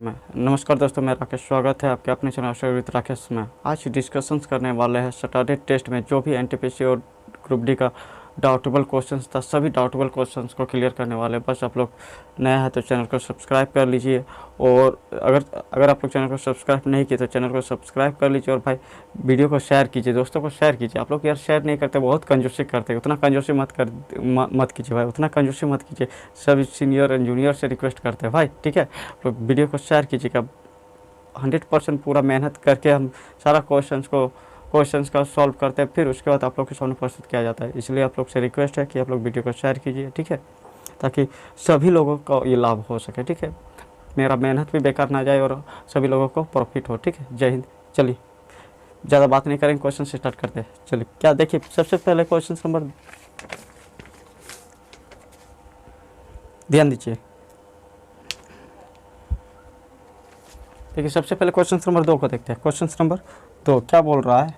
नमस्कार दोस्तों, मैं राकेश। स्वागत है आपके अपने चैनल विद राकेश में। आज डिस्कशंस करने वाले हैं सैटरडे टेस्ट में जो भी एनटीपीसी और ग्रुप डी का डाउटेबल क्वेश्चंस था, सभी डाउटेबल क्वेश्चंस को क्लियर करने वाले हैं। बस आप लोग नया है तो चैनल को सब्सक्राइब कर लीजिए, और अगर आप लोग चैनल को सब्सक्राइब नहीं किए तो चैनल को सब्सक्राइब कर लीजिए, और भाई वीडियो को शेयर कीजिए, दोस्तों को शेयर कीजिए। आप लोग यार शेयर नहीं करते, बहुत कंजूसी करते हैं। उतना कंजूसी मत कीजिए भाई, उतना कंजूसी मत कीजिए। सब सीनियर एंड जूनियर से रिक्वेस्ट करते हैं भाई, ठीक है। तो वीडियो को शेयर कीजिएगा। 100% पूरा मेहनत करके हम सारा क्वेश्चंस का सॉल्व करते हैं, फिर उसके बाद आप लोग के सामने प्रस्तुत किया जाता है। इसलिए आप लोग से रिक्वेस्ट है कि आप लोग वीडियो को शेयर कीजिए, ठीक है, ताकि सभी लोगों को ये लाभ हो सके, ठीक है। मेरा मेहनत भी बेकार ना जाए और सभी लोगों को प्रॉफिट हो, ठीक है। जय हिंद। चलिए ज़्यादा बात नहीं करेंगे, क्वेश्चन से स्टार्ट करते हैं। चलिए क्या देखिए, सबसे पहले क्वेश्चन नंबर, ध्यान दीजिए। देखिए सबसे पहले क्वेश्चन नंबर 2 को देखते हैं। क्वेश्चन नंबर 2 क्या बोल रहा है?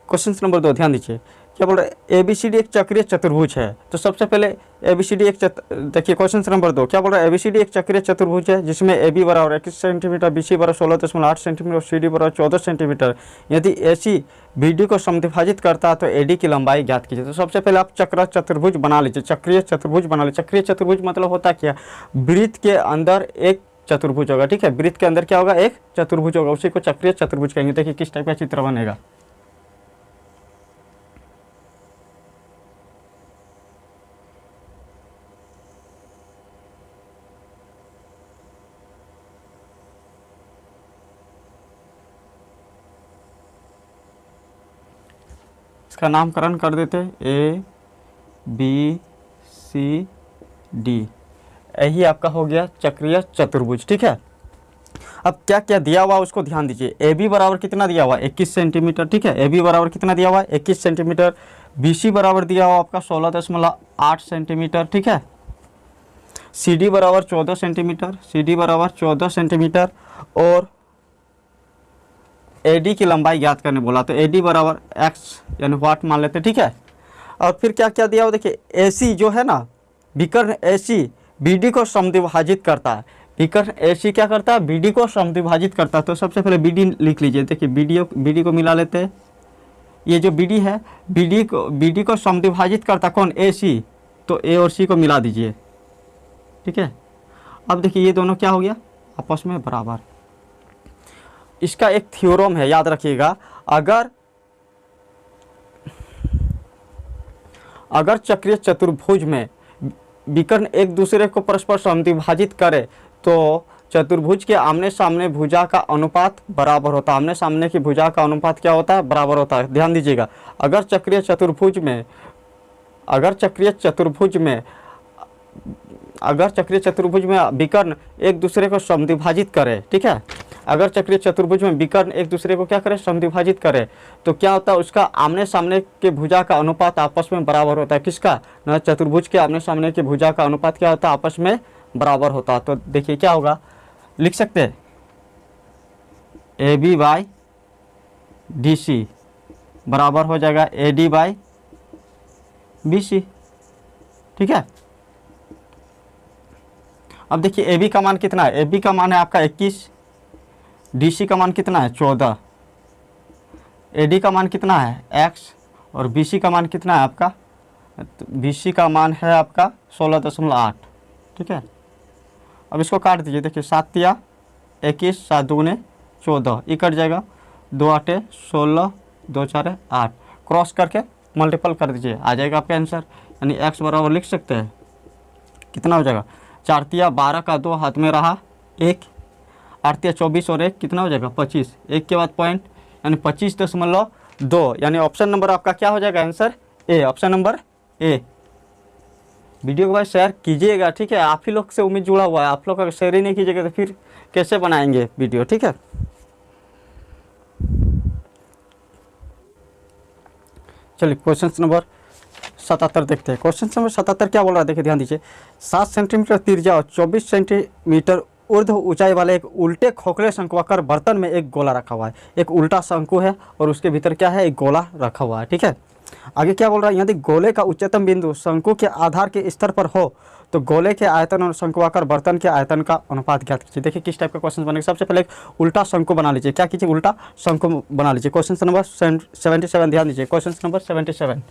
क्वेश्चन नंबर 2 ध्यान दीजिए। क्या बोल रहा है? ABCD एक चक्रीय चतुर्भुज है। तो सबसे पहले ABCD एक देखिए क्वेश्चन नंबर 2 क्या बोल रहा है? ABCD एक चक्रीय चतुर्भुज है जिसमें AB बराबर 21 सेंटीमीटर, BC बराबर 16.8 सेंटीमीटर और CD बराबर 14 सेंटीमीटर। यदि AC BD को समद्विभाजित करता है तो AD की लंबाई ज्ञात कीजिए। तो सबसे पहले आप चतुर्भुज बना लीजिए, चक्रीय चतुर्भुज बना लीजिए। चक्रीय चतुर्भुज मतलब होता क्या? वृत्त के अंदर एक चतुर्भुज होगा, ठीक है। वृत्त के अंदर क्या होगा? एक चतुर्भुज होगा, उसी को चक्रीय चतुर्भुज कहेंगे। देखिए किस टाइप का चित्र बनेगा। इसका नामकरण कर देते A B C D। यही आपका हो गया चक्रीय चतुर्भुज, ठीक है। अब क्या क्या दिया हुआ उसको ध्यान दीजिए। AB बराबर कितना दिया हुआ? 21 सेंटीमीटर, ठीक है। AB बराबर कितना दिया हुआ? 21 सेंटीमीटर। BC बराबर दिया हुआ आपका 16.8 सेंटीमीटर, ठीक है। CD बराबर 14 सेंटीमीटर, CD बराबर 14 सेंटीमीटर। और AD की लंबाई ज्ञात करने बोला, तो AD बराबर x यानी वाट मान लेते, ठीक है। और फिर क्या क्या दिया हो? देखिए AC जो है ना, विकर्ण AC BD को समद्विभाजित करता है। विकर्ण AC क्या करता है? BD को समद्विभाजित करता है। तो सबसे पहले BD लिख लीजिए। देखिए BD को मिला लेते हैं। ये जो BD है, BD को समद्विभाजित करता कौन? AC। तो A और C को मिला दीजिए, ठीक है। अब देखिए ये दोनों क्या हो गया? आपस में बराबर। इसका एक थ्योरम है, याद रखिएगा। अगर चक्रीय चतुर्भुज में विकर्ण एक दूसरे को परस्पर समद्विभाजित करे तो चतुर्भुज के आमने सामने भुजा का अनुपात बराबर होता है। आमने सामने की भुजा का अनुपात क्या होता है? बराबर होता है। ध्यान दीजिएगा। अगर चक्रीय चतुर्भुज में विकर्ण एक दूसरे को समद्विभाजित करे, ठीक है। अगर चक्रीय चतुर्भुज में विकर्ण एक दूसरे को क्या करे? समद्विभाजित करे, तो क्या होता है? उसका आमने सामने के भुजा का अनुपात आपस में बराबर होता है। किसका? ना, चतुर्भुज के आमने सामने के भुजा का अनुपात क्या होता है? आपस में बराबर होता है। तो देखिए क्या होगा, लिख सकते हैं AB बाई DC बराबर हो जाएगा AD बाई BC, ठीक है। अब देखिए AB का मान कितना है? AB का मान है आपका 21, DC का मान कितना है? 14, AD का मान कितना है? x, और BC का मान कितना है आपका? BC का मान है आपका 16.8, ठीक है। अब इसको काट दीजिए। देखिए 7 तिया 21, 7 दूने 14, ये कट जाएगा। 2 8 16, 2 4 8, क्रॉस करके मल्टीपल कर दीजिए, आ जाएगा आपका आंसर। यानी x बराबर लिख सकते हैं, कितना हो जाएगा? 4 तिया 12 का 2 हाथ में रहा 1, 8 तिया 24 और 1 कितना हो जाएगा? 25। 1 के बाद पॉइंट यानी 25.2, यानी ऑप्शन नंबर आपका क्या हो जाएगा? Answer A, option number A। Video को भाई शेयर कीजिएगा, ठीक है। आप ही लोग से उम्मीद जुड़ा हुआ है। आप लोग अगर शेयर ही नहीं कीजिएगा तो फिर कैसे बनाएंगे वीडियो, ठीक है। चलिए क्वेश्चन नंबर 77 देखते हैं। क्वेश्चन नंबर 77 क्या बोल रहा है? देखिए ध्यान दीजिए। 7 सेंटीमीटर त्रिज्या और 24 सेंटीमीटर ऊर्ध्व ऊंचाई वाले एक उल्टे खोखले शंक्वाकार बर्तन में एक गोला रखा हुआ है। एक उल्टा शंकु है और उसके भीतर क्या है? एक गोला रखा हुआ है, ठीक है। आगे क्या बोल रहा है? यदि गोले का उच्चतम बिंदु शंकु के आधार के स्तर पर हो तो गोले के आयतन और शंकुआकार बर्तन के आयतन का अनुपात ज्ञात कीजिए। देखिए किस टाइप का क्वेश्चन बनेगा। सबसे पहले एक उल्टा शंकु बना लीजिए। क्या कीजिए, उल्टा शंकु बना लीजिए। क्वेश्चन नंबर 77 ध्यान दीजिए। क्वेश्चन नंबर 77,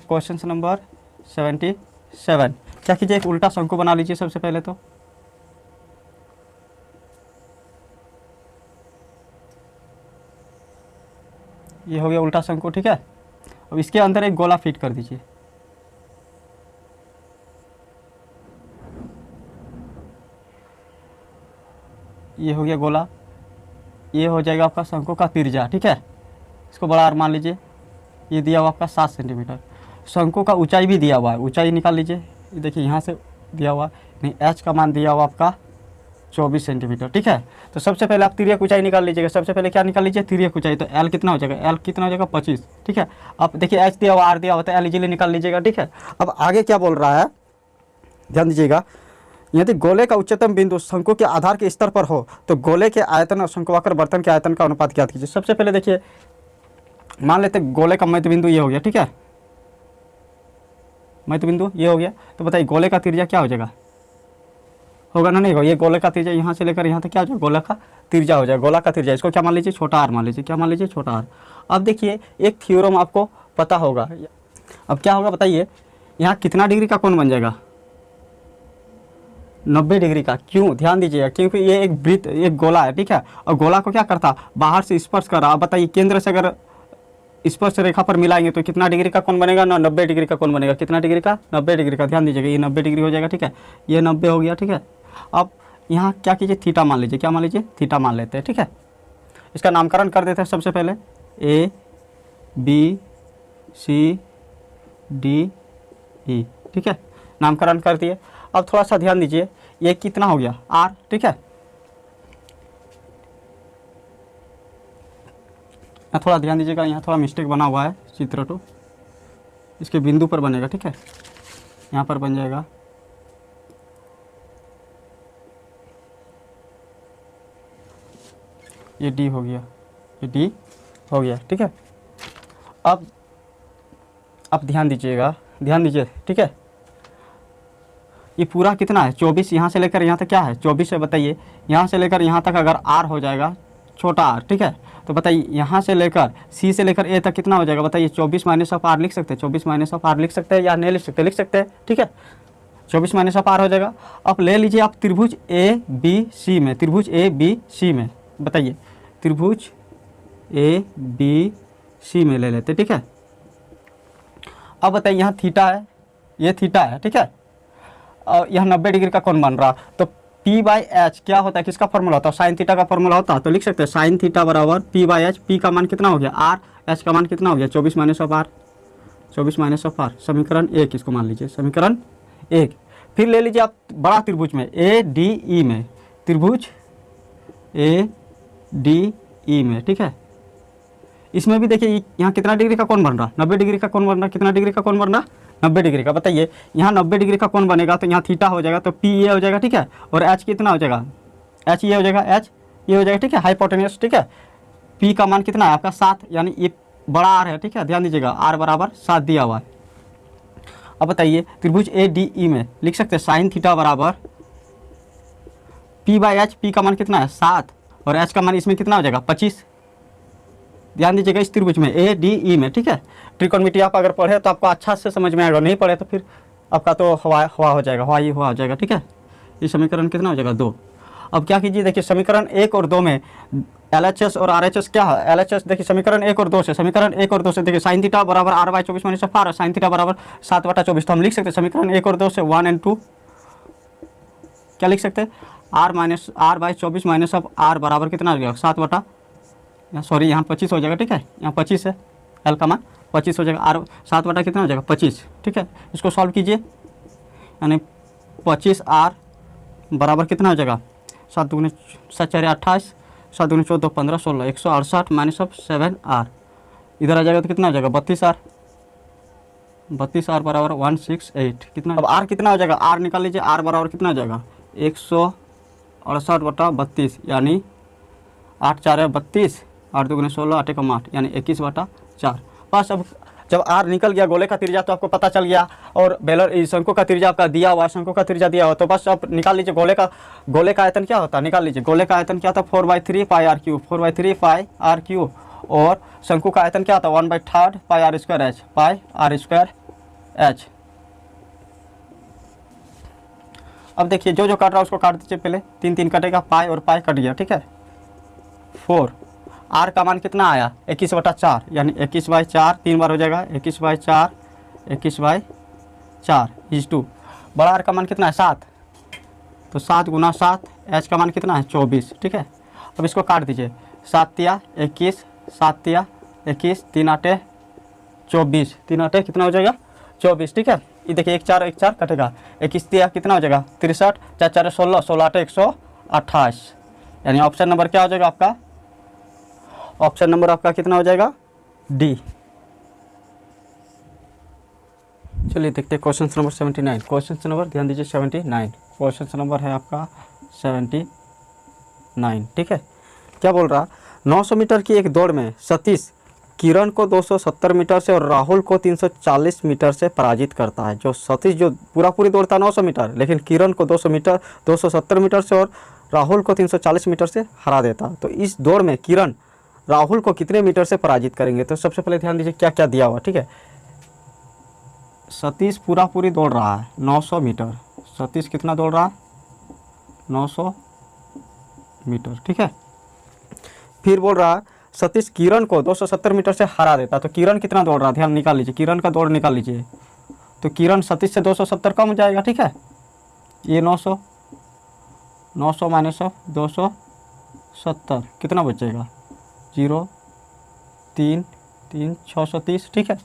क्वेश्चन नंबर 77 क्या कीजिए, एक उल्टा शंकु बना लीजिए। सबसे पहले तो ये हो गया उल्टा शंकु, ठीक है। अब इसके अंदर एक गोला फिट कर दीजिए। ये हो गया गोला, ये हो जाएगा आपका शंकु का त्रिज्या, ठीक है। इसको बड़ा आर मान लीजिए। ये दिया हुआ आपका 7 सेंटीमीटर। शंकु का ऊंचाई भी दिया हुआ है, ऊंचाई निकाल लीजिए। ये देखिए यहाँ से दिया हुआ नहीं, एच का मान दिया हुआ आपका 24 सेंटीमीटर, ठीक है। तो सबसे पहले आप तिर्यक ऊंचाई निकाल लीजिएगा। सबसे पहले क्या निकाल लीजिए, तिर्यक ऊंचाई। तो एल कितना हो जाएगा, एल कितना हो जाएगा 25, ठीक है। अब देखिए एच दिया हुआ, आर दिया हुआ, तो एल इजीली निकाल लीजिएगा, ठीक है। अब आगे क्या बोल रहा है, ध्यान दीजिएगा। यदि गोले का उच्चतम बिंदु शंकु के आधार के स्तर पर हो तो गोले के आयतन और शंकुआकार बर्तन के आयतन का अनुपात ज्ञात कीजिए। सबसे पहले देखिए, मान लेते गोले का मध्य बिंदु ये हो गया, ठीक है। मध्य बिंदु ये हो गया, तो बताइए गोले का त्रिज्या क्या हो जाएगा, होगा ना, नहीं होगा। ये गोले का त्रिज्या यहाँ से लेकर यहाँ तक क्या हो जाएगा, गोला का त्रिज्या हो जाएगा। गोला का त्रिज्या, इसको क्या मान लीजिए, छोटा आर मान लीजिए। क्या मान लीजिए, छोटा आर। अब देखिए एक थ्योरम आपको पता होगा। अब क्या होगा बताइए, यहाँ कितना डिग्री का कोण बन जाएगा, 90 डिग्री का। क्यों, ध्यान दीजिएगा, क्योंकि ये एक वृत्त, एक गोला है, ठीक है। और गोला को क्या करता, बाहर से स्पर्श कर रहा। अब बताइए केंद्र से अगर स्पर्श रेखा पर मिलाएंगे तो कितना डिग्री का कोण बनेगा ना, 90 डिग्री का कोण बनेगा। कितना डिग्री का, 90 डिग्री का। ध्यान दीजिएगा, ये 90 डिग्री हो जाएगा, ठीक है। ये 90 हो गया, ठीक है। अब यहाँ क्या कीजिए, थीटा मान लीजिए। क्या मान लीजिए, थीटा मान लेते हैं, ठीक है। इसका नामकरण कर देते हैं। सबसे पहले A B C D E, ठीक है, नामकरण कर दिए। अब थोड़ा सा ध्यान दीजिए, ये कितना हो गया, R, ठीक है। थोड़ा ध्यान दीजिएगा, यहाँ थोड़ा मिस्टेक बना हुआ है। चित्र 2 इसके बिंदु पर बनेगा, ठीक है। यहाँ पर बन जाएगा ये D हो गया, ये D हो गया, ठीक है। अब ध्यान दीजिएगा, ध्यान दीजिए, ठीक है। ये पूरा कितना है, 24। यहाँ से लेकर यहाँ तक क्या है, 24 है। बताइए यहाँ से लेकर यहाँ तक अगर R हो जाएगा, छोटा r, ठीक है। तो बताइए यहाँ से लेकर C से लेकर A तक कितना हो जाएगा, बताइए 24 माइनस ऑफ R लिख सकते हैं। 24 माइनस ऑफ R लिख सकते हैं या नहीं लिख सकते, लिख सकते हैं, ठीक है। 24 माइनस ऑफ R हो जाएगा। अब ले लीजिए आप त्रिभुज ABC में, त्रिभुज ABC में, बताइए त्रिभुज ABC में ले लेते, ठीक है। अब बताइए यहाँ थीटा है, ये थीटा है, ठीक है। और यहाँ 90 डिग्री का कोण बन रहा, तो P/H क्या होता है, किसका फॉर्मूला होता है, साइन थीटा का फॉर्मूला होता है। तो लिख सकते हैं साइन थीटा बराबर P/H। P का मान कितना हो गया, R, H का मान कितना हो गया, 24 minus of R, 24 minus of R। समीकरण 1 इसको मान लीजिए, समीकरण 1। फिर ले लीजिए आप बड़ा त्रिभुज में, ADE में, त्रिभुज ADE में, ठीक है। इसमें भी देखिए यहाँ कितना डिग्री का कोण बन रहा, 90 डिग्री का कोण बन रहा। कितना डिग्री का कोण बन रहा, 90 डिग्री का। बताइए यहाँ 90 डिग्री का कोण बनेगा तो यहाँ थीटा हो जाएगा, तो P ये हो जाएगा, ठीक है। और H कितना हो जाएगा, H ये हो जाएगा, H ये हो जाएगा, ठीक है, हाइपोटेन्यूस, ठीक है। P का मान कितना है आपका 7, यानी ये बड़ा R है, ठीक है। ध्यान दीजिएगा, R बराबर 7 दिया हुआ है। अब बताइए त्रिभुज ADE में लिख सकते हैं साइन थीटा बराबर P/H। P का मान कितना है 7 और H का मान इसमें कितना हो जाएगा 25। ध्यान दीजिएगा इस त्रिभुज में ADE में, ठीक है। ट्रिकोणमिति आप अगर पढ़े तो आपको अच्छा से समझ में आएगा, नहीं पढ़े तो फिर आपका तो हवा हो जाएगा, हवा ही हवा हो जाएगा, ठीक है। ये समीकरण कितना हो जाएगा 2। अब क्या कीजिए, देखिए समीकरण 1 और 2 में LHS और RHS क्या है, LHS देखिए समीकरण 1 और 2 से, समीकरण 1 और 2 से देखिए साइन थीटा बराबर R/24 minus of R, sine theta बराबर 7/24। तो हम लिख सकते हैं समीकरण 1 और 2 से 1 और 2 क्या लिख सकते हैं, R/24 माइनस ऑफ R बराबर कितना हो जाएगा 7 सॉरी यहाँ 25 हो जाएगा, ठीक है। यहाँ 25 है, L का मान 25 हो जाएगा, R 7 कितना हो जाएगा 25, ठीक है। इसको सॉल्व कीजिए, यानी 25R बराबर कितना हो जाएगा 7 दूनी 7 4 28, 7 दूनी 14 15 16, 168 माइनस ऑफ 7R इधर आ जाएगा तो कितना हो जाएगा 32R। 32R बराबर 168। कितना, अब R कितना हो जाएगा, R निकाल लीजिए। R बराबर कितना हो जाएगा 168/32, यानी 8 4 32, 8 दूनी 16, 8 एकम 8, यानी 21/4। बस अब जब आर निकल गया गोले का त्रिज्या तो आपको पता चल गया, और बेलर शंकु का त्रिज्या आपका दिया हुआ, शंकु का त्रिज्या दिया हुआ, तो बस आप निकाल लीजिए गोले का आयतन क्या होता है, निकाल लीजिए गोले का आयतन क्या था 4/3 pi r cube, 4/3 pi r cube, और शंकु का आयतन क्या था 1/3 pi r square h, pi r square h. अब देखिए जो जो काट रहा है उसको काट दीजिए, पहले 3 3 कटेगा, पाई और पाई कट गया, ठीक है। 4 आर का मान कितना आया 21/4, यानी 21/4 3 बार हो जाएगा, 21/4 21/4 इज टू, बड़ा आर का मान कितना है 7, तो 7 गुना 7, एच का मान कितना है 24, ठीक है। अब इसको काट दीजिए, 7 तिया 21, 7 तिया 21, 3 8 24, 3 8 कितना हो जाएगा 24, ठीक है। ये देखिए 1 4 कटेगा, 21 तिया कितना हो जाएगा 63, 4 4 16, 16 8 128, यानी ऑप्शन नंबर क्या हो जाएगा आपका, ऑप्शन नंबर आपका कितना हो जाएगा डी। चलिए देखते हैं क्वेश्चन नंबर 79, क्वेश्चन नंबर ध्यान दीजिए 79, क्वेश्चन नंबर है आपका 79, ठीक है। क्या बोल रहा, 900 मीटर की एक दौड़ में सतीश किरण को 270 मीटर से और राहुल को 340 मीटर से पराजित करता है। जो सतीश जो पूरी दौड़ता है 900 मीटर, लेकिन किरण को 270 मीटर से और राहुल को 340 मीटर से हरा देता, तो इस दौड़ में किरण राहुल को कितने मीटर से पराजित करेंगे। तो सबसे पहले ध्यान दीजिए क्या क्या दिया हुआ, ठीक है। सतीश पूरी दौड़ रहा है 900 मीटर, सतीश कितना दौड़ रहा है 900 मीटर, ठीक है। फिर बोल रहा है सतीश किरण को 270 मीटर से हरा देता, तो किरण कितना दौड़ रहा है, ध्यान निकाल लीजिए, किरण का दौड़ निकाल लीजिए, तो किरण सतीश से 270 कम हो जाएगा, ठीक है। ये 900 माइनस 270 कितना बचेगा 0 3 3 630, ठीक है।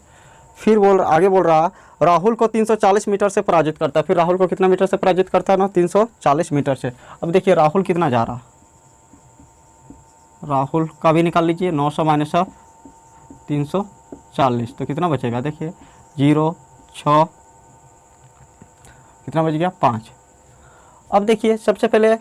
फिर आगे बोल रहा राहुल को 340 मीटर से पराजित करता है, फिर राहुल को कितना मीटर से पराजित करता है ना 340 मीटर से। अब देखिए राहुल कितना जा रहा, राहुल का भी निकाल लीजिए, 900 माइनस 340 तो कितना बचेगा, देखिए 0 6 कितना बच गया 5। अब देखिए सबसे पहले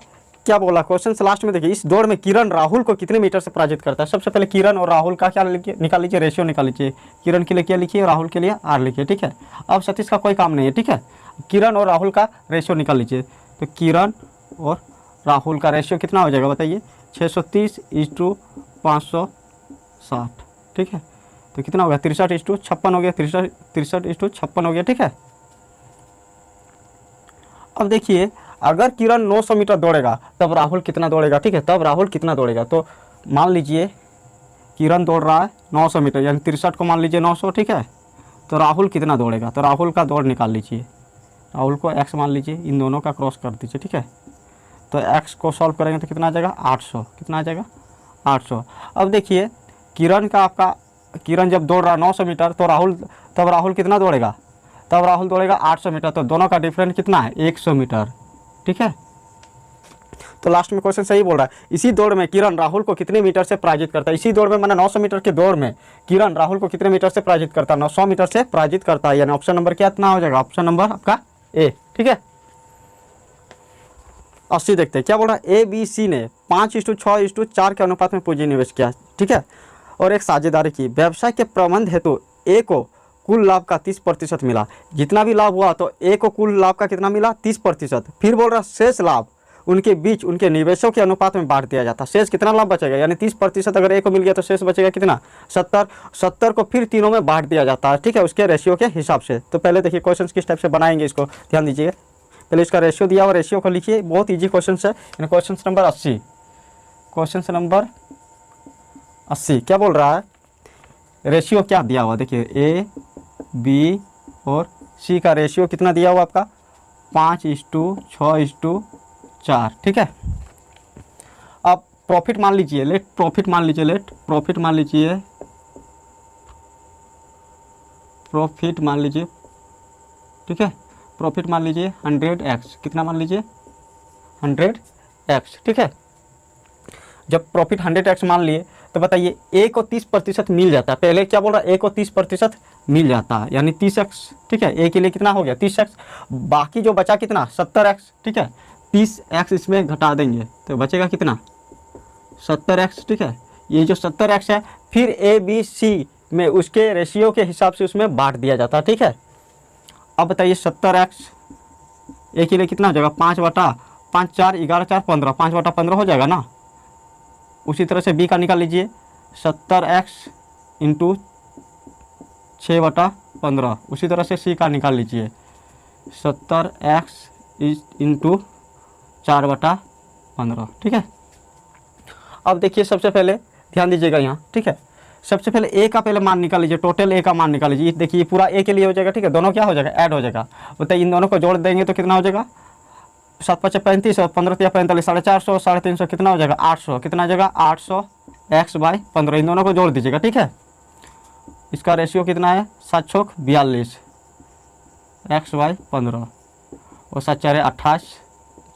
क्या बोला क्वेश्चन से लास्ट में, देखिए इस दौड़ में किरण राहुल को कितने मीटर से पराजित करता है। सबसे पहले किरण और राहुल का क्या निकाल लीजिए, रेशियो निकाल लीजिए, किरण के लिए क्या लिखिए, राहुल के लिए आर लिखिए, ठीक है। अब सतीश का कोई काम नहीं है, ठीक है, किरण और राहुल का रेशियो निकाल लीजिए, तो किरण और राहुल का रेशियो कितना हो जाएगा बताइए 630:560, ठीक है। तो कितना हो गया 63:56 हो गया, 63:56 हो गया, ठीक है। अब देखिए अगर किरण 900 मीटर दौड़ेगा तब राहुल कितना दौड़ेगा, ठीक है, तब राहुल कितना दौड़ेगा। तो मान लीजिए किरण दौड़ रहा है 900 मीटर, यानी 63 को मान लीजिए 900, ठीक है। तो राहुल कितना दौड़ेगा, तो राहुल का दौड़ निकाल लीजिए, राहुल को x मान लीजिए, इन दोनों का क्रॉस कर दीजिए, ठीक है। तो x को सॉल्व करेंगे तो कितना आ जाएगा 800, कितना आ जाएगा 800। अब देखिए किरण जब दौड़ रहा है 900 मीटर, तो राहुल कितना दौड़ेगा, तब राहुल दौड़ेगा 800 मीटर, तो दोनों का डिफरेंस कितना है 100 मीटर, ठीक है। तो लास्ट में क्वेश्चन सही बोल रहा है, इसी दौड़ में किरण राहुल को कितने मीटर से पराजित करता है। इसी दौड़ में मैंने 900 मीटर की दौड़ में किरण राहुल को कितने मीटर से पराजित करता है, 900 मीटर से पराजित करता है, यानी ऑप्शन नंबर क्या इतना हो जाएगा, ऑप्शन नंबर आपका ए, ठीक है। 80 देखते हैं क्या बोल रहा है, ABC ने 5:6:4 के अनुपात में पूंजी निवेश किया, ठीक है, और एक साझेदारी की। व्यवसाय के प्रबंध हेतु ए को कुल लाभ का 30% मिला, जितना भी लाभ हुआ तो ए को कुल लाभ का कितना मिला 30%। फिर बोल रहा शेष लाभ उनके बीच उनके निवेशों के अनुपात में बांट दिया जाता। शेष कितना लाभ बचेगा, यानी 30% अगर ए को मिल गया तो शेष बचेगा कितना 70 को फिर तीनों में बांट दिया जाता है, ठीक है, उसके रेशियो के हिसाब से। तो पहले देखिए क्वेश्चन किस टाइप से बनाएंगे, इसको ध्यान दीजिए। पहले इसका रेशियो दिया हुआ, रेशियो को लिखिए, बहुत ईजी क्वेश्चन है। क्वेश्चन नंबर 80, क्वेश्चन नंबर 80 क्या बोल रहा है, रेशियो क्या दिया हुआ, देखिए ए बी और सी का रेशियो कितना दिया हुआ आपका 5:6:4, ठीक है। अब प्रॉफिट मान लीजिए, लेट प्रॉफिट मान लीजिए, ठीक है। प्रॉफिट मान लीजिए 100x, कितना मान लीजिए 100x, ठीक है। जब प्रॉफिट 100x मान लिए तो बताइए ए को 30% मिल जाता है। पहले क्या बोल रहा है, ए को 30% मिल जाता है, यानी 30x, ठीक है। ए के लिए कितना हो गया 30x, बाकी जो बचा कितना 70x, ठीक है। 30x इसमें घटा देंगे तो बचेगा कितना 70x, ठीक है। ये जो 70x है, फिर ए बी सी में उसके रेशियो के हिसाब से उसमें बांट दिया जाता है, ठीक है। अब बताइए 70x एक ही लिए कितना हो जाएगा 5/5 4 11 4 15 5/15 हो जाएगा ना। उसी तरह से b का निकाल लीजिए 70x इंटू 6/15। उसी तरह से c का निकाल लीजिए 70x इंटू 4/15, ठीक है। अब देखिए सबसे पहले ध्यान दीजिएगा यहाँ, ठीक है। सबसे पहले a का पहले मान निकाल लीजिए, टोटल a का मान निकाल लीजिए। देखिए पूरा a के लिए हो जाएगा, ठीक है। दोनों क्या हो जाएगा ऐड हो जाएगा। बताइए इन दोनों को जोड़ देंगे तो कितना हो जाएगा 7×5 35 और 15×3 45 450 350 कितना हो जाएगा 800। कितना हो जाएगा 800x/15। इन दोनों को जोड़ दीजिएगा, ठीक है। इसका रेशियो कितना है 7×42 x/15 और 7×4 28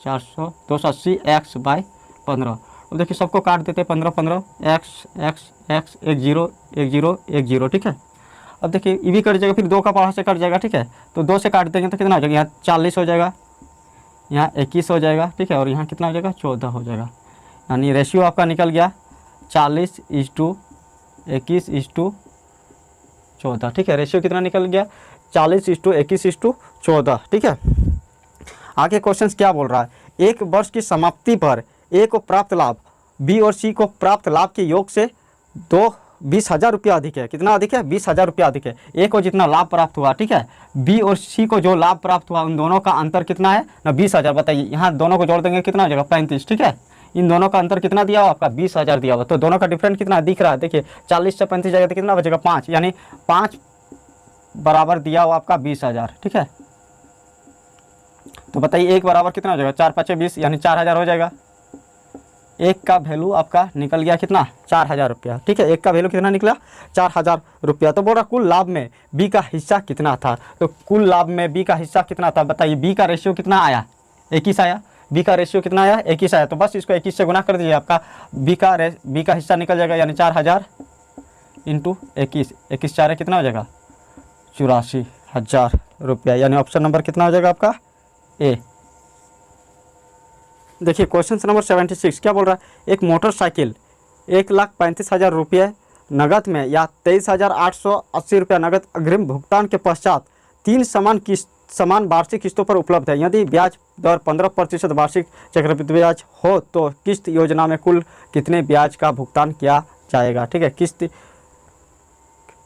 400 280 x/15। अब देखिए सबको काट देते 15 15 x 1 0 1 0 1 0, ठीक है। अब देखिए ये भी कट जाएगा, फिर 2 का पावर से कट जाएगा, ठीक है। तो 2 से काट देंगे तो कितना हो जाएगा यहाँ 40 हो जाएगा, यहाँ 21 हो जाएगा, ठीक है। और यहाँ कितना हो जाएगा 14 हो जाएगा। यानी रेशियो आपका निकल गया 40:21:14, ठीक है। रेशियो कितना निकल गया 40:21:14, ठीक है। आगे क्वेश्चन क्या बोल रहा है, एक वर्ष की समाप्ति पर ए को प्राप्त लाभ बी और सी को प्राप्त लाभ के योग से 20,000 रुपया अधिक है। कितना अधिक है 20,000 रुपया अधिक है। ए को जितना लाभ प्राप्त हुआ, ठीक है, बी और सी को जो लाभ प्राप्त हुआ उन दोनों का अंतर कितना है ना 20,000। बताइए यहाँ दोनों को जोड़ देंगे कितना हो जाएगा 35, ठीक है। इन दोनों का अंतर कितना दिया हुआ आपका 20,000 दिया हुआ। तो दोनों का डिफरेंस कितना दिख रहा है, देखिए 40 से 35 जाएगा तो कितना बचेगा 5, यानी 5 बराबर दिया हुआ आपका 20,000, ठीक है। तो बताइए एक बराबर कितना हो जाएगा 4×5 20 यानी 4,000 हो जाएगा। एक का वैल्यू आपका निकल गया कितना 4,000 रुपया, ठीक है। एक का वैल्यू कितना निकला 4,000 रुपया। तो बोल रहा कुल लाभ में बी का हिस्सा कितना था। तो कुल लाभ में बी का हिस्सा कितना था बताइए। बी का रेशियो कितना आया 21 आया, बी का रेशियो कितना आया 21 आया। तो बस इसको 21 से गुना कर दीजिए, आपका बी का हिस्सा निकल जाएगा, यानी 4,000 इंटू 21 21 4 कितना हो जाएगा 84,000 रुपया। यानी ऑप्शन नंबर कितना हो जाएगा आपका ए। देखिए क्वेश्चन नंबर 76 क्या बोल रहा है, एक मोटरसाइकिल 1,35,000 रुपये नगद में या 23,880 रुपया नगद अग्रिम भुगतान के पश्चात 3 समान वार्षिक किस्तों पर उपलब्ध है। यदि ब्याज दर 15% वार्षिक चक्रवृद्धि ब्याज हो तो किस्त योजना में कुल कितने ब्याज का भुगतान किया जाएगा, ठीक है। किस्त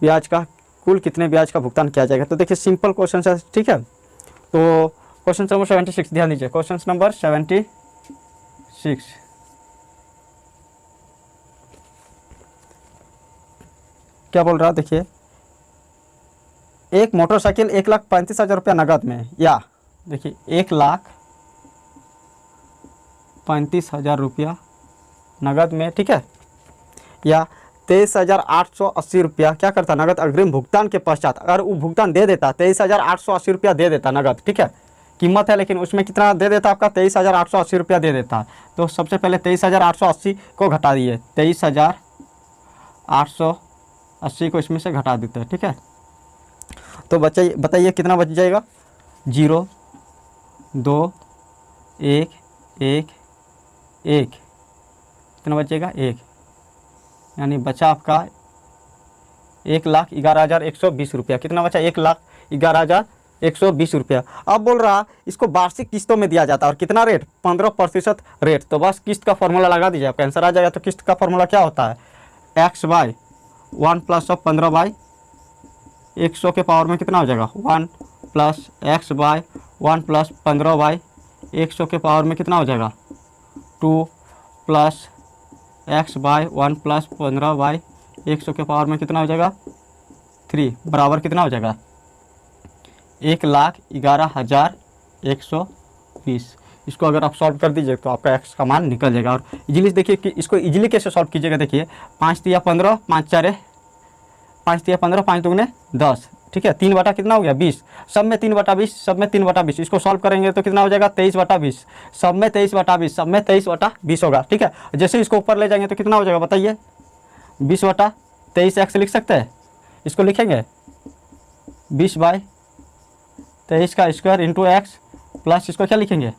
ब्याज का कुल कितने ब्याज का भुगतान किया जाएगा। तो देखिए सिंपल क्वेश्चन है, ठीक है। तो क्वेश्चन नंबर 76 ध्यान दीजिए, क्वेश्चन नंबर 76 क्या बोल रहा है, देखिए एक मोटरसाइकिल 1,35,000 रुपया नगद में या देखिए 1,35,000 रुपया नगद में, ठीक है, या 23,880 रुपया क्या करता नगद अग्रिम भुगतान के पश्चात। अगर वो भुगतान दे देता 23,880 रुपया दे देता नगद, ठीक है, कीमत है, लेकिन उसमें कितना दे देता आपका 23,880 रुपया दे देता। तो सबसे पहले 23,880 को घटा दिए, 23,880 को इसमें से घटा देते हैं, ठीक है। तो बताइए कितना बच जाएगा 0 2 1 1 1 कितना बचेगा 1, यानी बचा आपका 1,11,120 रुपया। कितना बचा 1,11,120 रुपया। अब बोल रहा इसको वार्षिक किस्तों में दिया जाता है और कितना रेट 15% रेट। तो बस किस्त का फॉर्मूला लगा दीजिए, आपका आंसर आ जाएगा। तो किस्त का फॉर्मूला क्या होता है x/1 + 15/100 के पावर में कितना हो जाएगा 1 + x/1 + 15/100 के पावर में कितना हो जाएगा 2 + x/1 + 15/100 के पावर में कितना हो जाएगा 3 बराबर कितना हो जाएगा 1,11,120। इसको अगर आप सॉल्व कर दीजिए तो आपका x का मान निकल जाएगा। और इजीली देखिए कि इसको इजीली कैसे सॉल्व कीजिएगा। देखिए 5 × 15 5 × 15 5 × 10, ठीक है। 3 कितना हो गया 20, सब में 3/20, सब में 3/20। इसको सॉल्व करेंगे तो कितना हो जाएगा 23/20, सब में 23/20, सब में 23/20 होगा, ठीक है। जैसे इसको ऊपर ले जाएंगे तो कितना हो जाएगा बताइए 20/23 x लिख सकते हैं। इसको लिखेंगे 20/23 का स्क्वायर इंटू एक्स प्लस इसको क्या लिखेंगे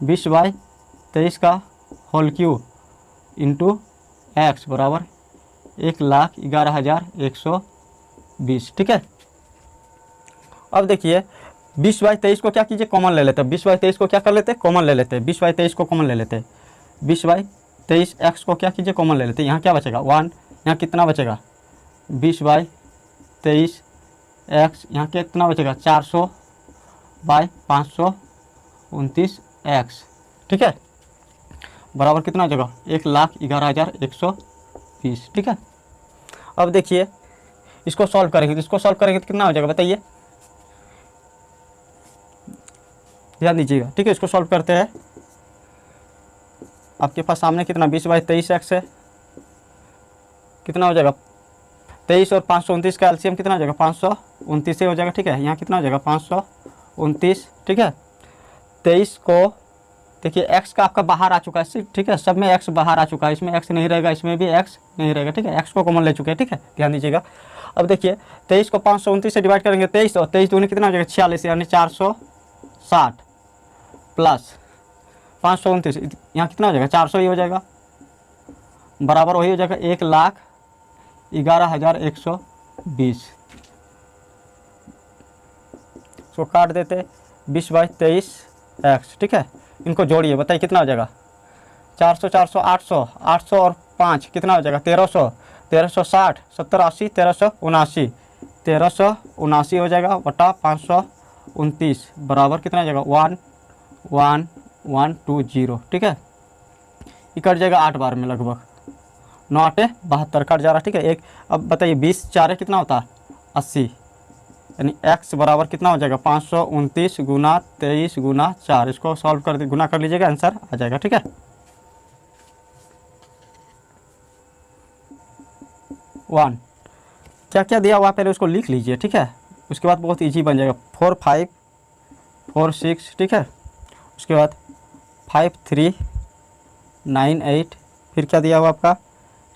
20/23 का होल क्यूब इंटू एक्स बराबर 1,11,120, ठीक है। अब देखिए 20/23 को क्या कीजिए, कॉमन ले लेते हैं। 20/23 को क्या कर लेते हैं, कॉमन ले लेते हैं। 20/23 को कॉमन ले लेते हैं। 20/23 एक्स को क्या कीजिए, कॉमन ले लेते हैं। यहाँ क्या बचेगा 1, यहाँ कितना बचेगा 20/23 एक्स, यहाँ कितना बचेगा 400/529 एक्स, ठीक है, बराबर कितना हो जाएगा 1,11,120, ठीक है। अब देखिए इसको सॉल्व करेंगे तो कितना हो जाएगा बताइए, ध्यान दीजिएगा, ठीक है। इसको सॉल्व करते हैं। आपके पास सामने कितना 20/23 एक्स है, कितना हो जाएगा 23 और 529 का एलसीएम कितना हो जाएगा 529 से हो जाएगा, ठीक है। यहाँ कितना हो जाएगा 529, ठीक है। 23 को देखिए एक्स का आपका बाहर आ चुका है, ठीक है, सब में एक्स बाहर आ चुका है, इसमें एक्स नहीं रहेगा, इसमें भी एक्स नहीं रहेगा, ठीक है। एक्स को कॉमन ले चुके हैं, ठीक है, ध्यान दीजिएगा। अब देखिए 23 को 529 से डिवाइड करेंगे 23 और 23 दूनी कितना हो जाएगा 46, यानी 460 प्लस 529, यहाँ कितना हो जाएगा 400 ही हो जाएगा, बराबर वही हो जाएगा 1,11,120। इसको काट देते 20/23 एक्स, ठीक है। इनको जोड़िए, बताइए कितना हो जाएगा 400 400 800 800 और 5 कितना हो जाएगा 1300 1360 70 80 1379 1379 हो जाएगा बटा 529 बराबर कितना हो जाएगा 11120, ठीक है। ये कट जाएगा 8 बार में लगभग, 9 8 72 कट जा रहा है, ठीक है। एक अब बताइए 20 4 कितना होता है 80, यानी x बराबर कितना हो जाएगा 529 गुना 23 गुना 4। इसको सॉल्व कर गुना कर लीजिएगा, आंसर आ जाएगा, ठीक है। वन क्या क्या दिया हुआ पहले उसको लिख लीजिए, ठीक है। उसके बाद बहुत इजी बन जाएगा 4 5 4 6, ठीक है। उसके बाद 5 3 9 8, फिर क्या दिया हुआ आपका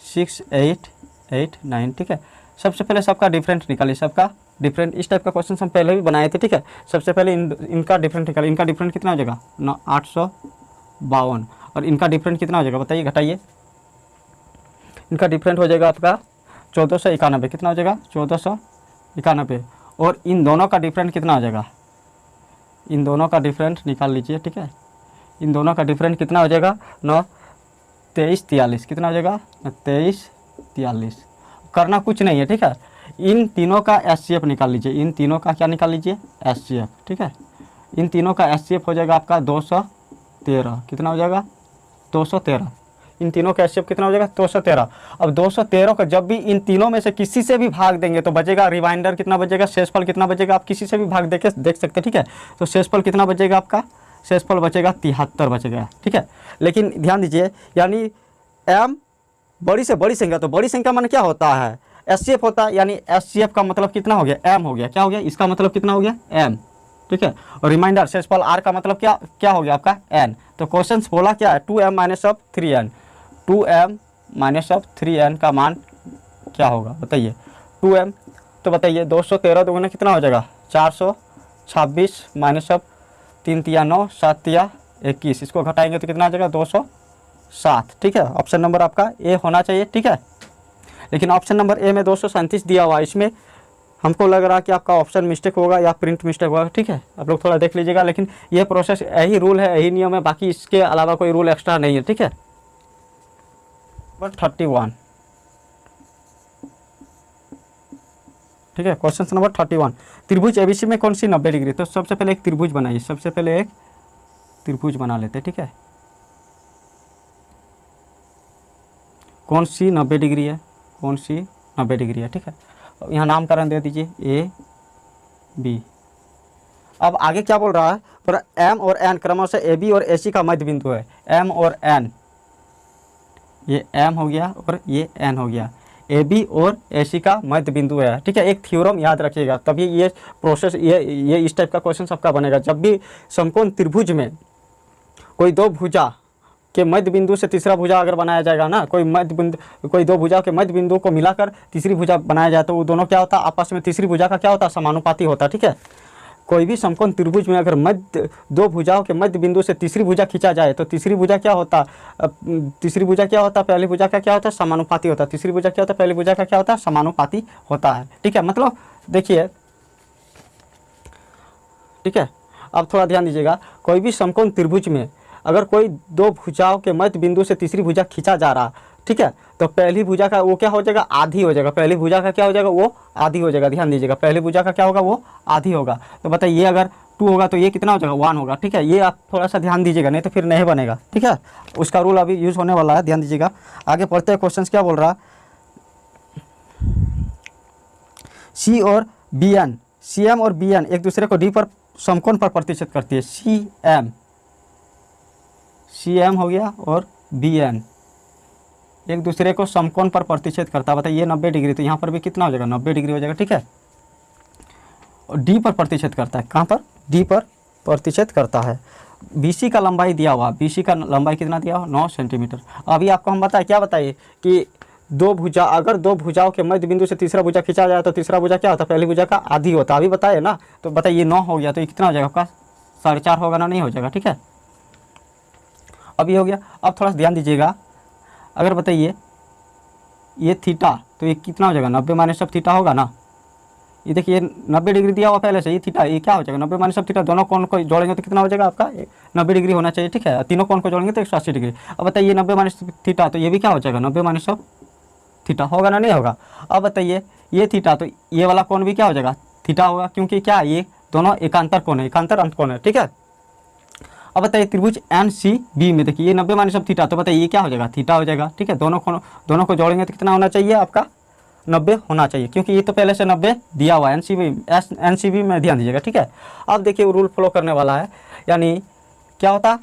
6 8 8 9, ठीक है। सबसे पहले सबका डिफरेंट निकालिए, सबका डिफरेंट। इस टाइप का क्वेश्चन हम पहले भी बनाए थे, ठीक है। सबसे पहले इनका डिफरेंट निकालिए। इनका डिफरेंट कितना हो जाएगा 852 और इनका डिफरेंट कितना हो जाएगा बताइए, घटाइए। इनका डिफरेंट हो जाएगा आपका 1491, कितना हो जाएगा 1491, और इन दोनों का डिफरेंट कितना हो जाएगा, इन दोनों का डिफरेंट निकाल लीजिए, ठीक है। इन दोनों का डिफरेंट कितना हो जाएगा 9 23 43, कितना हो जाएगा 23 43। करना कुछ नहीं है, ठीक है। इन तीनों का एचसीएफ निकाल लीजिए, इन तीनों का क्या निकाल लीजिए एचसीएफ, ठीक है। इन तीनों का एचसीएफ हो जाएगा आपका 213, कितना हो जाएगा 213। इन तीनों का एचसीएफ कितना हो जाएगा 213। अब 213 का जब भी इन तीनों में से किसी से भी भाग देंगे तो बचेगा रिमाइंडर कितना बचेगा, शेषफल कितना बचेगा, आप किसी से भी भाग देख सकते हैं, ठीक है। तो शेषफल कितना बचेगा आपका, शेषफल बचेगा 73 बचेगा, ठीक है। लेकिन ध्यान दीजिए, यानी एम बड़ी से बड़ी संख्या, तो बड़ी संख्या मान क्या होता है एचसीएफ होता है, यानी एचसीएफ का मतलब कितना हो गया एम हो गया, क्या हो गया, इसका मतलब कितना हो गया एम, ठीक है। और रिमाइंडर शेषफल आर का मतलब क्या हो गया आपका एन। तो क्वेश्चन बोला क्या है 2m-3n, 2m-3n का मान क्या होगा बताइए 2m। तो बताइए 213 दोगुना कितना हो जाएगा 426 -3 3 9 7 3 21, इसको घटाएंगे तो कितना आ जाएगा 207, ठीक है। ऑप्शन नंबर आपका ए होना चाहिए, ठीक है। लेकिन ऑप्शन नंबर ए में 237 दिया हुआ है, इसमें हमको लग रहा है कि आपका ऑप्शन मिस्टेक होगा या प्रिंट मिस्टेक होगा, ठीक है। आप लोग थोड़ा देख लीजिएगा, लेकिन ये प्रोसेस यही रूल है, यही नियम है, बाकी इसके अलावा कोई रूल एक्स्ट्रा नहीं है, ठीक है। नंबर 31, ठीक है। क्वेश्चन नंबर 31, त्रिभुज एबीसी में कौन सी 90 डिग्री। तो सबसे पहले एक त्रिभुज बनाइए, सबसे पहले एक त्रिभुज बना लेते हैं, ठीक है। कौन सी 90 डिग्री है, कौन सी 90 डिग्री है, ठीक है। यहाँ नामकरण दे दीजिए ए बी। अब आगे क्या बोल रहा है, पर एम और एन क्रमशः ए बी और ए सी का मध्य बिंदु है। एम और एन, ये एम हो गया और ये एन हो गया, ए बी और ए सी का मध्य बिंदु है, ठीक है। एक थ्योरम याद रखिएगा, तभी ये प्रोसेस ये इस टाइप का क्वेश्चन सबका बनेगा। जब भी समकोण त्रिभुज में कोई दो भुजा के मध्य बिंदु से तीसरा भुजा अगर बनाया जाएगा ना, कोई दो भुजा के मध्य बिंदु को मिलाकर तीसरी भुजा बनाया जाए तो वो दोनों क्या होता है आपस में, तीसरी भुजा का क्या होता है समानुपाती होता है, ठीक है। कोई भी समकोण त्रिभुज में अगर मध्य दो भुजाओं के मध्य बिंदु से तीसरी भुजा खींचा जाए तो तीसरी भुजा क्या होता, तीसरी भुजा क्या होता, पहली भुजा का क्या होता है, समानुपाती होता है। तीसरी भुजा क्या होता है, पहली भुजा का क्या होता है, समानुपाती होता है। ठीक है, मतलब देखिए, ठीक है, अब थोड़ा ध्यान दीजिएगा। कोई भी समकोण त्रिभुज में अगर कोई दो भुजाओं के मध्य बिंदु से तीसरी भुजा खींचा जा रहा, ठीक है, तो पहली भुजा का वो क्या हो जाएगा, आधी हो जाएगा। पहली भुजा का क्या हो जाएगा, वो आधी हो जाएगा। ध्यान दीजिएगा, पहली भुजा का क्या होगा, वो आधी होगा। तो बताइए अगर 2 होगा तो ये कितना हो जाएगा, 1 होगा। ठीक है, ये आप थोड़ा सा ध्यान दीजिएगा, नहीं तो फिर नहीं बनेगा। ठीक है, उसका रूल अभी यूज़ होने वाला है, ध्यान दीजिएगा। आगे पढ़ते हैं, क्वेश्चन क्या बोल रहा है। सी और बी एन, सी एम और बी एन एक दूसरे को डी पर समकोण पर प्रतिशत करती है। सी एम हो गया और बी एन एक दूसरे को समकोण पर प्रतिशत करता है। बताइए 90 डिग्री, तो यहाँ पर भी कितना हो जाएगा, 90 डिग्री हो जाएगा। ठीक है, और डी पर प्रतिशत करता है, कहाँ पर, डी पर प्रतिशत करता है। बीसी का लंबाई दिया हुआ, बीसी का लंबाई कितना दिया हुआ, 9 सेंटीमीटर। अभी आपको हम बताए, क्या बताइए कि दो भुजा, अगर दो भुजाओं के मध्य बिंदु से तीसरा भुजा खींचा जाए तो तीसरा भुजा क्या होता है, पहली भुजा का आधी होता है। अभी बताए ना, तो बताइए 9 हो गया तो ये कितना हो जाएगा आपका, 4.5 होगा ना, नहीं हो जाएगा। ठीक है, अब ये हो गया। अब थोड़ा सा ध्यान दीजिएगा, अगर बताइए ये थीटा, तो ये कितना हो जाएगा, 90 माइनस सब थीटा होगा ना। ये देखिए 90 डिग्री दिया हुआ पहले से, ये थीटा, ये क्या हो जाएगा, 90 माइनस सब थीटा। दोनों कोण को जोड़ेंगे तो कितना हो जाएगा आपका, 90 डिग्री होना चाहिए। ठीक है, तीनों कोण को जोड़ेंगे तो 180 डिग्री। अब बताइए 90 माइनस थीटा, तो ये भी क्या हो जाएगा, 90 माइनस सब थीटा होगा ना, नहीं होगा। अब बताइए ये थीटा, तो ये वाला कोण भी क्या हो जाएगा, थीटा होगा, क्योंकि क्या, ये दोनों एकांतर कोण है, एकांतर अंतकोण है। ठीक है, अब बताइए त्रिभुज एन सी बी में देखिए ये 90 माइनस सब थीटा, तो बताइए ये क्या हो जाएगा, थीटा हो जाएगा। ठीक है, दोनों को जोड़ेंगे तो कितना होना चाहिए आपका, 90 होना चाहिए, क्योंकि ये तो पहले से 90 दिया हुआ है एनसीबी में। ध्यान दीजिएगा। ठीक है, अब देखिए रूल फॉलो करने वाला है, यानी क्या होता,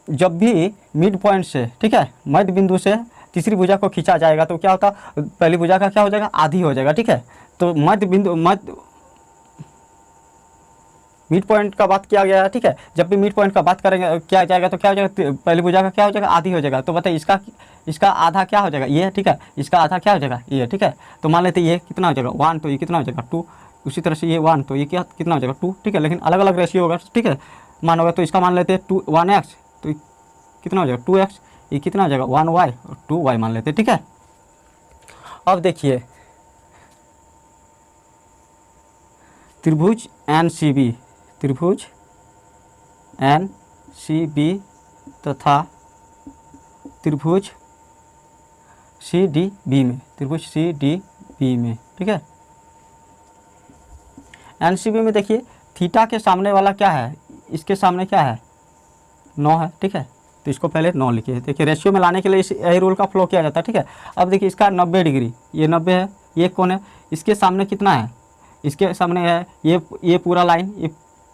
जब भी मिड पॉइंट से, ठीक है, मध्य बिंदु से तीसरी भुजा को खींचा जाएगा तो क्या होता, पहली भुजा का क्या हो जाएगा, आधी हो जाएगा। ठीक है, तो मिड पॉइंट का बात किया गया है। ठीक है, जब भी मिड पॉइंट का बात करेंगे किया जाएगा तो क्या हो जाएगा, पहली भुजा का क्या हो जाएगा, आधी हो जाएगा। तो बताइए इसका आधा क्या हो जाएगा, ये। ठीक है, इसका आधा क्या हो जाएगा, ये। ठीक है, तो मान लेते ये कितना हो जाएगा, 1, तो ये कितना हो जाएगा, 2। उसी तरह से ये 1, तो ये कितना हो जाएगा, 2। ठीक है, लेकिन अलग अलग रेशियो होगा। ठीक है, मान होगा, तो इसका मान लेते हैं 1x, तो कितना हो जाएगा 2x। ये कितना हो जाएगा 1y और 2y मान लेते हैं। ठीक है, अब देखिए त्रिभुज एनसीबी, त्रिभुज एनसीबी तथा त्रिभुज सीडीबी में, त्रिभुज सीडीबी में। ठीक है, एनसीबी में देखिए थीटा के सामने वाला क्या है, इसके सामने क्या है, 9 है। ठीक है, तो इसको पहले 9 लिखिए। देखिए रेशियो में लाने के लिए यही रूल का फ्लो किया जाता है। ठीक है, अब देखिए इसका 90 डिग्री, ये 90 है, ये कौन है, इसके सामने कितना है, इसके सामने है ये पूरा लाइन, ये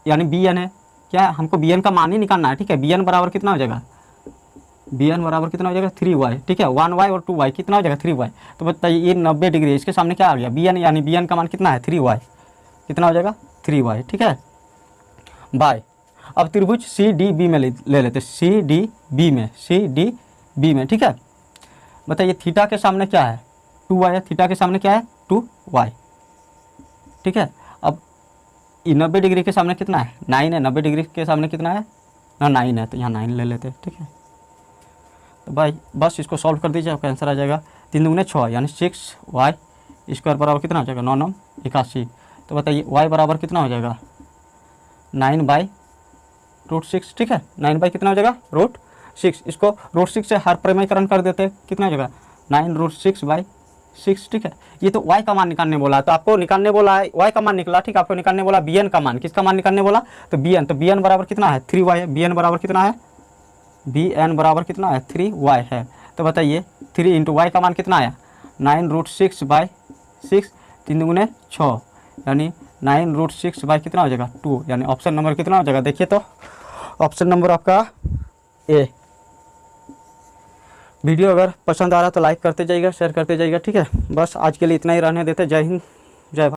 यानी बी एन है। क्या है, हमको बी एन का मान ही निकालना है। ठीक है, बी एन बराबर कितना हो जाएगा, बी एन बराबर कितना हो जाएगा, 3y। ठीक है, 1y और 2y कितना हो जाएगा, 3y। तो बताइए ये 90 डिग्री है, इसके सामने क्या आ गया, बी एन, यानी बी एन का मान कितना है, 3y। कितना हो जाएगा, 3y। ठीक है, बाय। अब त्रिभुज सी डी बी में ले लेते, सी डी बी में। ठीक है, बताइए थीटा के सामने क्या है, 2y है, थीटा के सामने क्या है, 2y। ठीक है, अब 90 डिग्री के सामने कितना है, 9 है। 90 डिग्री के सामने कितना है ना, 9 है, तो यहाँ 9 ले लेते हैं। ठीक है, तो भाई बस इसको सॉल्व कर दीजिए, आपका आंसर आ जाएगा 3 दूने 6 यानी 6y स्क्वायर बराबर कितना हो जाएगा, 9 9 81। तो बताइए y बराबर कितना हो जाएगा, 9/√6। ठीक है, 9 कितना हो जाएगा, √6। इसको √6 से हर परिमेयकरण कर देते हैं, कितना हो जाएगा, 9√6/6। ठीक है, ये तो y का मान निकालने बोला है, तो आपको निकालने बोला है, y का मान निकला। ठीक है, आपको निकालने बोला bn का मान, किसका मान निकालने बोला, तो bn बराबर कितना है, 3y है। bn बराबर कितना है, bn बराबर कितना है, 3y है। तो बताइए 3 × y का मान कितना आया, 9√6/6, 3 दूने 6 यानी 9√6 कितना हो जाएगा, 2, यानी ऑप्शन नंबर कितना हो जाएगा, देखिए तो ऑप्शन नंबर आपका ए। वीडियो अगर पसंद आ रहा तो लाइक करते जाइएगा, शेयर करते जाइएगा। ठीक है, बस आज के लिए इतना ही रहने देते। जय हिंद, जय भारत।